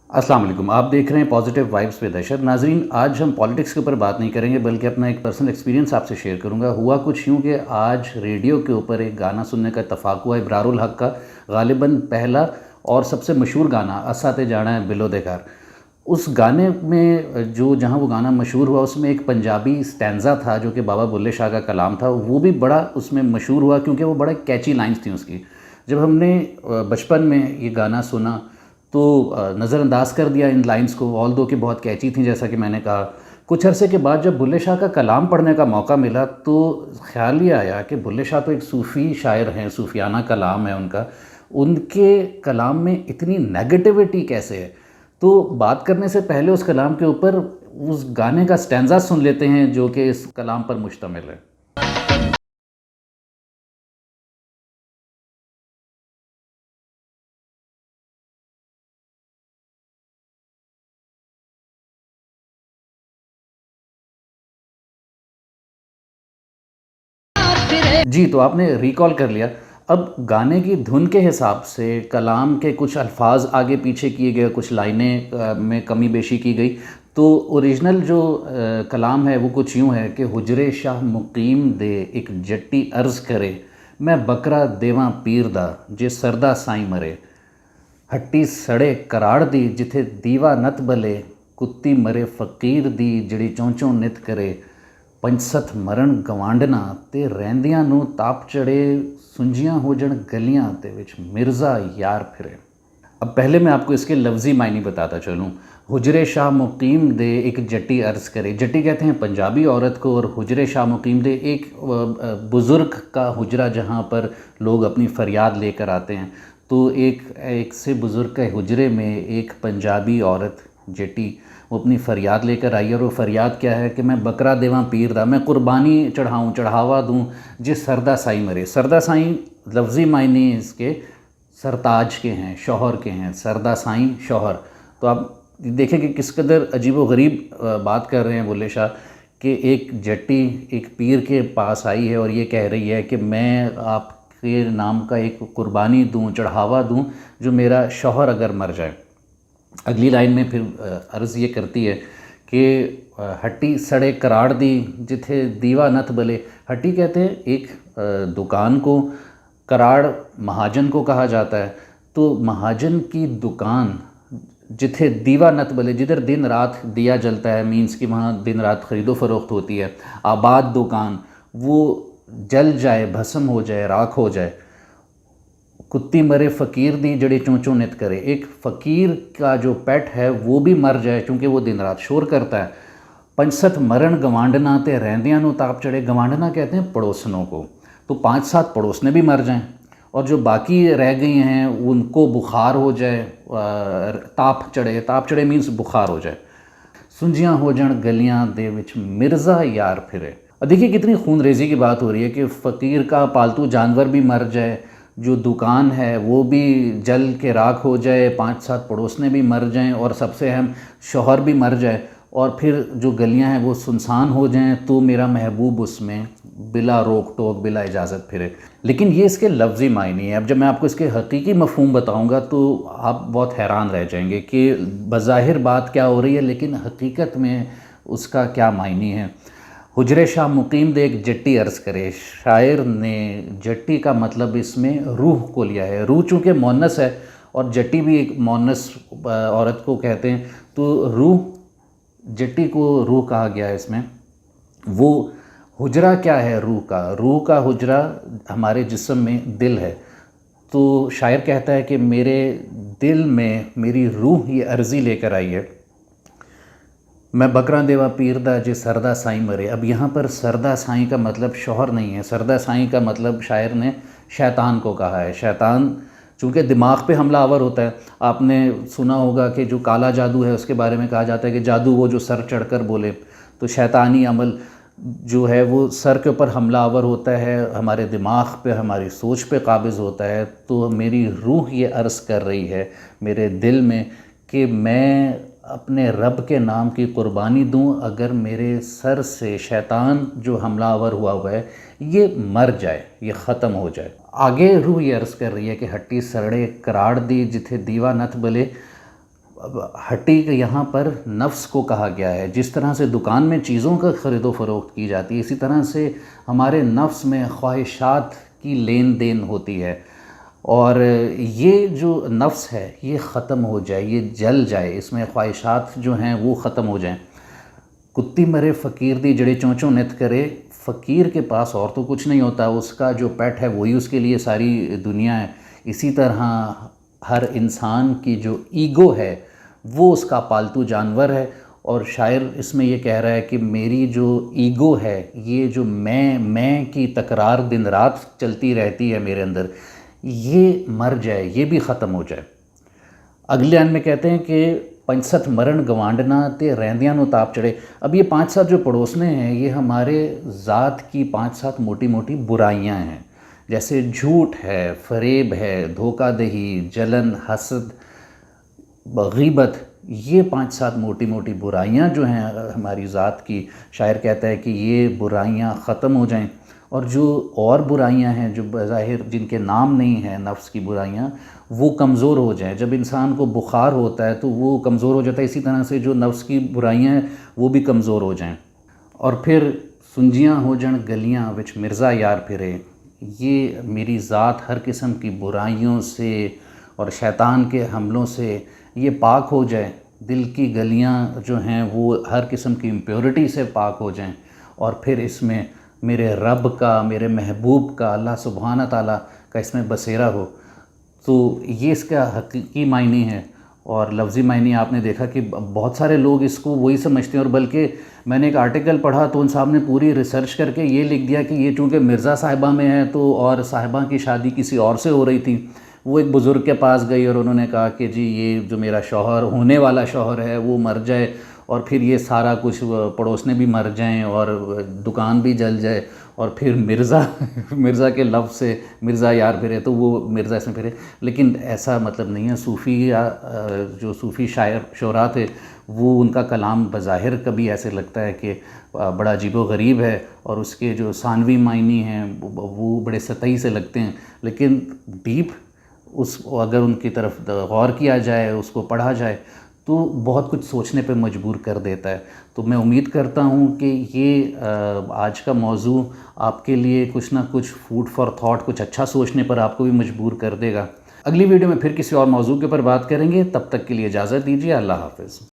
अस्सलाम वालेकुम। आप देख रहे हैं पॉजिटिव वाइब्स विद अशर। नाज़रीन, आज हम पॉलिटिक्स के ऊपर बात नहीं करेंगे बल्कि अपना एक पर्सनल एक्सपीरियंस आपसे शेयर करूंगा। हुआ कुछ यूँ कि आज रेडियो के ऊपर एक गाना सुनने का इत्तफ़ाक़ हुआ, इब्रारुल हक़ का ग़ालिबन पहला और सबसे मशहूर गाना असाते जाना है बिलो दे घर। उस गाने में जो जहाँ वो गाना मशहूर हुआ उसमें एक पंजाबी स्टैंज़ा था जो कि बाबा बुल्ले शाह का कलाम था। वो भी बड़ा उसमें मशहूर हुआ क्योंकि वो बड़ा कैची लाइन्स थी उसकी। जब हमने बचपन में ये गाना सुना तो नज़रअंदाज कर दिया इन लाइन्स को, ऑल दो कि बहुत कैची थी जैसा कि मैंने कहा। कुछ अरसे के बाद जब बुल्ले शाह का कलाम पढ़ने का मौका मिला तो ख़्याल ये आया कि बुल्ले शाह तो एक सूफ़ी शायर हैं, सूफ़ियाना कलाम है उनका। उनके कलाम में इतनी नेगेटिविटी कैसे है? तो बात करने से पहले उस कलाम के ऊपर उस गाने का स्टैंज़ा सुन लेते हैं जो कि इस कलाम पर मुश्तमिल है। जी, तो आपने रिकॉल कर लिया। अब गाने की धुन के हिसाब से कलाम के कुछ अल्फाज आगे पीछे किए गए, कुछ लाइनें में कमी बेशी की गई। तो ओरिजिनल जो कलाम है वो कुछ यूँ है कि हुजरे शाह मुकीम दे एक जट्टी अर्ज़ करे, मैं बकरा देवां पीर दा जे सरदा साईं मरे। हट्टी सड़े कराड़ दी जिथे दीवा नत बले, कुत्ती मरे फ़कीर दी जिहड़ी चों चों नित करे। पंजसठ मरण गवांडना ते रहिंदियां नूं ताप चढ़े, सुंजियां हो जण गलियां ते विच मिर्ज़ा यार फिरे। अब पहले मैं आपको इसके लफ्ज़ी मायने बताता चलूँ। हुजरे शाह मुकीम दे एक जट्टी अर्ज़ करे। जट्टी कहते हैं पंजाबी औरत को, और हुजरे शाह मुकीम दे एक बुज़ुर्ग का हुजरा जहाँ पर लोग अपनी फ़रियाद लेकर आते हैं। तो एक से बुज़ुर्ग के हुजरे में एक पंजाबी औरत जट्टी वो अपनी फ़रियाद लेकर आई, और वो फ़रियाद क्या है कि मैं बकरा देवां पीर दा, मैं कुर्बानी चढ़ाऊँ, चढ़ावा दूँ जिस सरदा साईं मरे। सरदा साईं लफ्ज़ी मायने इसके सरताज के हैं, शौहर के हैं, सरदा साईं शौहर। तो आप देखें कि किस कदर अजीब-व-ग़रीब बात कर रहे हैं बुल्ले शाह कि एक जट्टी एक पीर के पास आई है और ये कह रही है कि मैं आपके नाम का एक कुर्बानी दूँ, चढ़ावा दूँ जो मेरा शौहर अगर मर जाए। अगली लाइन में फिर अर्ज़ ये करती है कि हट्टी सड़े कराड़ दी जिथे दीवा नथ बले। हट्टी कहते हैं एक दुकान को, कराड़ महाजन को कहा जाता है। तो महाजन की दुकान जिथे दीवा नत बले, जिधर दिन रात दिया जलता है, मीन्स कि वहाँ दिन रात ख़रीदो फ़रोख्त होती है। आबाद दुकान वो जल जाए, भस्म हो जाए, राख हो जाए। कुत्ती मरे फ़कीर दी जड़ी चों चों नित करे। एक फ़कीर का जो पेट है वो भी मर जाए क्योंकि वो दिन रात शोर करता है। पंजसठ मरण गवांडना ते रहिंदियां नूं ताप चढ़े। गवांडना कहते हैं पड़ोसनों को। तो 5-7 पड़ोसने भी मर जाएं और जो बाकी रह गई हैं उनको बुखार हो जाए, ताप चढ़े। ताप चढ़े मीन्स बुखार हो जाए। सुंजियां हो जण गलियां दे विच मिर्ज़ा यार फिरे। अब देखिए कितनी खूनरेज़ी की बात हो रही है कि फ़कीर का पालतू जानवर भी मर जाए, जो दुकान है वो भी जल के राख हो जाए, 5-7 पड़ोसने भी मर जाएं और सबसे अहम शौहर भी मर जाए, और फिर जो गलियां हैं वो सुनसान हो जाएं तो मेरा महबूब उसमें बिला रोक टोक बिला इजाज़त फिरे। लेकिन ये इसके लफ्ज़ी मायने हैं। अब जब मैं आपको इसके हकीकी मफ़हूम बताऊंगा तो आप बहुत हैरान रह जाएंगे कि बज़ाहिर बात क्या हो रही है लेकिन हकीकत में उसका क्या मायने है। हुजरे शाह मुकीम दे एक जट्टी अर्ज़ करे। शायर ने जट्टी का मतलब इसमें रूह को लिया है। रूह चूँकि मोनस है और जट्टी भी एक मोनस औरत को कहते हैं, तो रूह, जट्टी को रूह कहा गया है इसमें। वो हुजरा क्या है रूह का? रूह का हुजरा हमारे जिस्म में दिल है। तो शायर कहता है कि मेरे दिल में मेरी रूह ये अर्ज़ी लेकर आई है, मैं बकरा देवा पीर दा जे सरदा साईं मरे। अब यहाँ पर सरदा साईं का मतलब शौहर नहीं है। सरदा साईं का मतलब शायर ने शैतान को कहा है। शैतान चूँकि दिमाग पे हमलावर होता है। आपने सुना होगा कि जो काला जादू है उसके बारे में कहा जाता है कि जादू वो जो सर चढ़कर बोले। तो शैतानी अमल जो है वो सर के ऊपर हमलावर होता है, हमारे दिमाग पे, हमारी सोच पे काबिज़ होता है। तो मेरी रूह ये अर्ज़ कर रही है मेरे दिल में कि मैं अपने रब के नाम की कुर्बानी दूं अगर मेरे सर से शैतान जो हमलावर हुआ है ये मर जाए, ये ख़त्म हो जाए। आगे रूह ये अर्ज़ कर रही है कि हट्टी सरड़े कराड़ दी जिथे दीवा नथ बले। ہٹی کہ یہاں پر نفس کو کہا گیا ہے. جس طرح سے دکان میں چیزوں کا خرید و فروخت کی جاتی ہے، اسی طرح سے ہمارے نفس میں خواہشات کی لین دین ہوتی ہے. اور یہ جو نفس ہے یہ ختم ہو جائے، یہ جل جائے، اس میں خواہشات جو ہیں وہ ختم ہو جائیں. کتی مرے فقیر دی جڑے چونچوں نت کرے. فقیر کے پاس اور تو کچھ نہیں ہوتا، اس کا جو پیٹ ہے وہی اس کے لیے ساری دنیا ہے. اسی طرح ہر انسان کی جو ایگو ہے وہ اس کا پالتو جانور ہے. اور شاعر اس میں یہ کہہ رہا ہے کہ میری جو ایگو ہے، یہ جو میں کی تکرار دن رات چلتی رہتی ہے میرے اندر، یہ مر جائے، یہ بھی ختم ہو جائے. اگلے لائن میں کہتے ہیں کہ 65 مرن گوانڈنا تے رہندیاں نو تاپ چڑھے. اب یہ 5-7 جو پڑوسنے ہیں یہ ہمارے ذات کی 5-7 موٹی موٹی برائیاں ہیں، جیسے جھوٹ ہے، فریب ہے، دھوکہ دہی، جلن، حسد، غیبت. یہ 5-7 موٹی موٹی برائیاں جو ہیں ہماری ذات کی، شاعر کہتا ہے کہ یہ برائیاں ختم ہو جائیں. اور جو اور برائیاں ہیں جو بظاہر جن کے نام نہیں ہیں، نفس کی برائیاں، وہ کمزور ہو جائیں. جب انسان کو بخار ہوتا ہے تو وہ کمزور ہو جاتا ہے، اسی طرح سے جو نفس کی برائیاں ہیں وہ بھی کمزور ہو جائیں. اور پھر سنجیاں ہو جن گلیاں وچ مرزا یار پھرے. یہ میری ذات ہر قسم کی برائیوں سے اور شیطان کے حملوں سے یہ پاک ہو جائے. دل کی گلیاں جو ہیں وہ ہر قسم کی امپیورٹی سے پاک ہو جائیں. اور پھر اس میں میرے رب کا، میرے محبوب کا، اللہ سبحانہ تعالیٰ کا اس میں بسیرا ہو. تو یہ اس کا حقیقی معنی ہے. اور لفظی معنی آپ نے دیکھا کہ بہت سارے لوگ اس کو وہی سمجھتے ہیں. اور بلکہ میں نے ایک آرٹیکل پڑھا تو ان صاحب نے پوری ریسرچ کر کے یہ لکھ دیا کہ یہ چونکہ مرزا صاحبہ میں ہے تو، اور صاحبہ کی شادی کسی اور سے ہو رہی تھی، وہ ایک بزرگ کے پاس گئی اور انہوں نے کہا کہ جی یہ جو میرا شوہر، ہونے والا شوہر ہے، وہ مر جائے اور پھر یہ سارا کچھ پڑوسنے بھی مر جائیں اور دکان بھی جل جائے، اور پھر مرزا کے لفظ سے مرزا یار پھرے تو وہ مرزا اس میں پھرے. لیکن ایسا مطلب نہیں ہے. جو صوفی شعراء تھے وہ، ان کا کلام بظاہر کبھی ایسے لگتا ہے کہ بڑا عجیب و غریب ہے، اور اس کے جو ثانوی معنی ہیں وہ بڑے سطحی سے لگتے ہیں. لیکن ڈیپ اگر ان کی طرف غور کیا جائے، اس کو پڑھا جائے تو بہت کچھ سوچنے پہ مجبور کر دیتا ہے. تو میں امید کرتا ہوں کہ یہ آج کا موضوع آپ کے لیے کچھ نہ کچھ فوڈ فار تھاٹ، کچھ اچھا سوچنے پر آپ کو بھی مجبور کر دے گا. اگلی ویڈیو میں پھر کسی اور موضوع کے اوپر بات کریں گے. تب تک کے لیے اجازت دیجیے. اللہ حافظ.